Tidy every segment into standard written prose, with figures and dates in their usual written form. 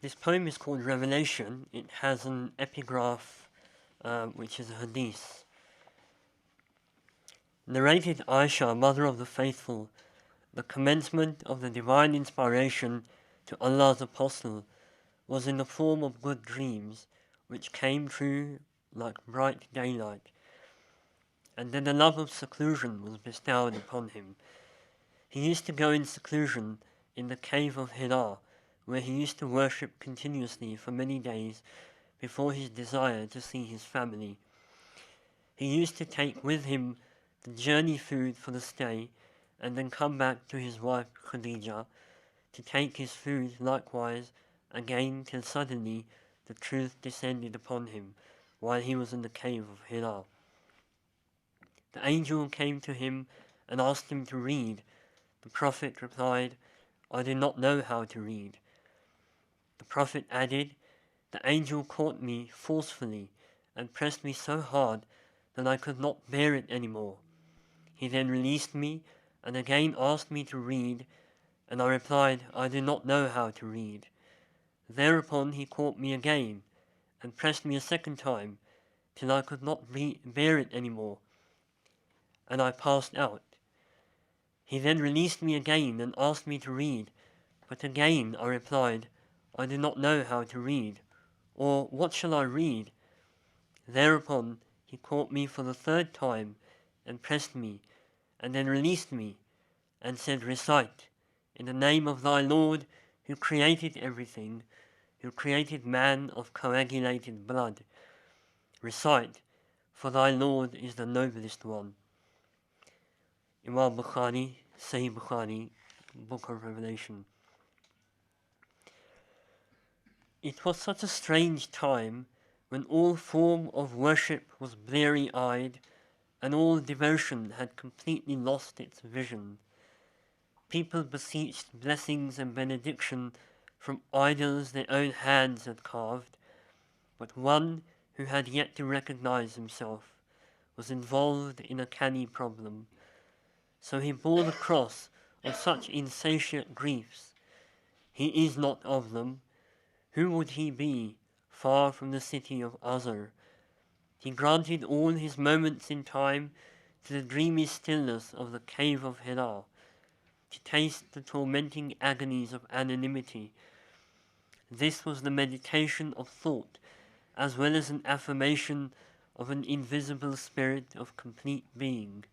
This poem is called Revelation. It has an epigraph, which is a hadith. Narrated Aisha, mother of the faithful, the commencement of the divine inspiration to Allah's apostle was in the form of good dreams, which came true like bright daylight. And then the love of seclusion was bestowed upon him. He used to go in seclusion in the cave of Hira, where he used to worship continuously for many days before his desire to see his family. He used to take with him the journey food for the stay, and then come back to his wife Khadija to take his food likewise again, till suddenly the truth descended upon him while he was in the cave of Hira. The angel came to him and asked him to read. The Prophet replied, "I do not know how to read." The Prophet added, "The angel caught me forcefully and pressed me so hard that I could not bear it any more. He then released me and again asked me to read, and I replied, I do not know how to read. Thereupon he caught me again and pressed me a second time till I could not bear it any more, and I passed out. He then released me again and asked me to read, but again I replied, I do not know how to read, or what shall I read? Thereupon he caught me for the third time and pressed me, and then released me, and said, Recite, in the name of thy Lord, who created everything, who created man of coagulated blood. Recite, for thy Lord is the noblest one." Imam Bukhari, Sahih Bukhari, Book of Revelation. It was such a strange time when all form of worship was bleary-eyed and all devotion had completely lost its vision. People beseeched blessings and benediction from idols their own hands had carved, but one who had yet to recognize himself was involved in a canny problem. So he bore the cross of such insatiate griefs. He is not of them. Who would he be, far from the city of Azar? He granted all his moments in time to the dreamy stillness of the cave of Hira, to taste the tormenting agonies of anonymity. This was the meditation of thought, as well as an affirmation of an invisible spirit of complete being.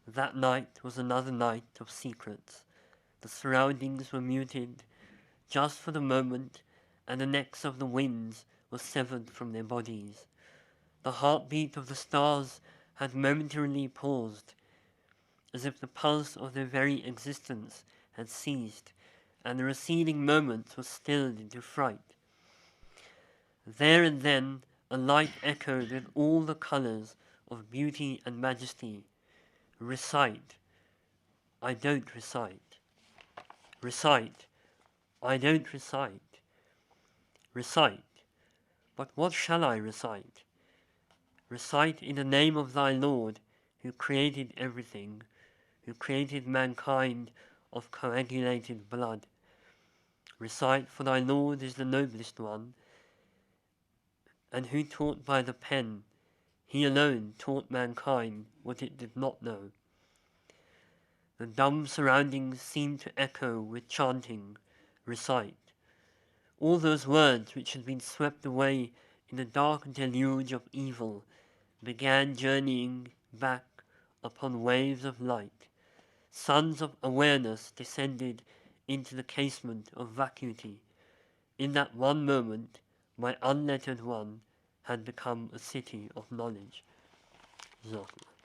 That night was another night of secrets. The surroundings were muted just for the moment, and the necks of the winds were severed from their bodies. The heartbeat of the stars had momentarily paused, as if the pulse of their very existence had ceased, and the receding moments were stilled into fright. There and then a light echoed with all the colours of beauty and majesty. Recite, I don't recite. Recite, I don't recite. Recite, but what shall I recite? Recite in the name of thy Lord, who created everything, who created mankind of coagulated blood. Recite, for thy Lord is the noblest one, and who taught by the pen, he alone taught mankind what it did not know. The dumb surroundings seemed to echo with chanting, recite. All those words which had been swept away in the dark deluge of evil began journeying back upon waves of light. Suns of awareness descended into the casement of vacuity. In that one moment, my unlettered one had become a city of knowledge. Jazakallah.